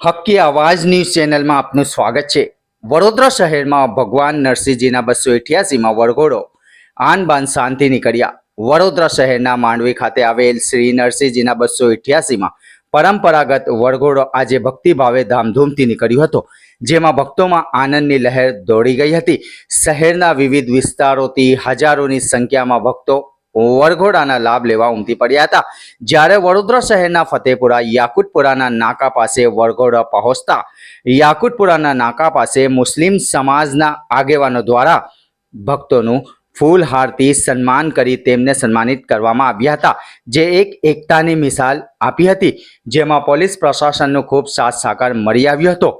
હક્કી આવાજ ન્યૂઝ ચેનલમાં આપનું સ્વાગત છે। વડોદરા શહેરમાં ભગવાન નરસિંહજીના 288માં વરઘોડો આન બાન શાંતિ નીકળ્યા। વડોદરા શહેરના માંડવી ખાતે આવેલ શ્રી નરસિંહજીના 288માં પરંપરાગત વરઘોડો આજે ભક્તિભાવે ધામધૂમથી નીકળ્યો હતો, જેમાં ભક્તોમાં આનંદની લહેર દોડી ગઈ હતી। શહેરના વિવિધ વિસ્તારોથી હજારોની સંખ્યામાં ભક્તો વરઘોડાના લાભ લેવા ઉમટી પડ્યા હતા। જ્યારે વડોદરા શહેરના ફતેપુરા યાકુતપુરાના નાકા પાસે વરઘોડો પહોંચતા યાકુતપુરાના નાકા પાસે મુસ્લિમ સમાજના આગેવાનો દ્વારા ભક્તોનું ફૂલહારથી સન્માન કરી તેમને સન્માનિત કરવામાં આવ્યા હતા, જે એક એકતાની મિસાલ આપી હતી, જેમાં પોલીસ પ્રશાસનનો ખૂબ સાથ સહકાર મળી આવ્યો હતો।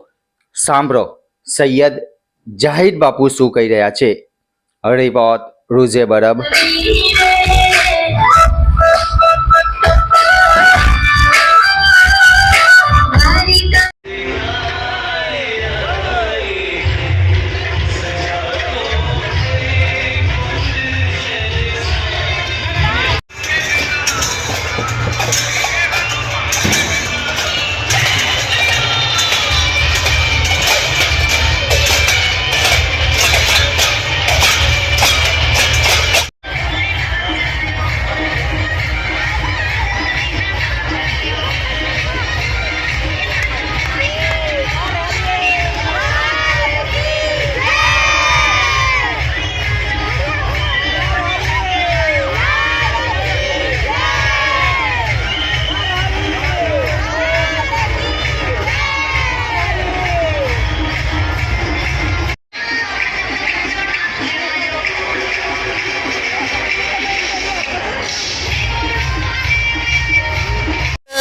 સાંભળો સૈયદ જાહિદ બાપુ શું કહી રહ્યા છે। રિપોર્ટ રૂઝે બરબ।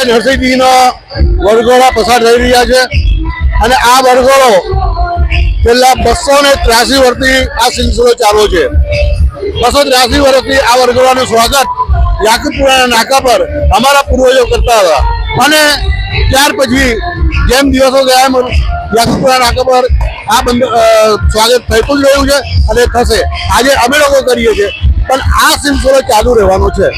નરસિંહજીનો વરઘોડા પસાર થઈ રહ્યા છે અને આ વરઘોડો છેલ્લા 283 વર્ષથી આ સિલસિલો ચાલુ છે। 283 વર્ષથી આ વરઘોડાનું સ્વાગત યાકુતપુરાના નાકા પર અમારા પૂર્વજો કરતા હતા અને ત્યાર પછી જેમ દિવસો ગયા એમ યાકુતપુરા નાકા પર આ સ્વાગત થતું જ રહ્યું છે અને થશે। આજે અમે લોકો કરીએ છીએ, પણ આ સિલસિલો ચાલુ રહેવાનો છે।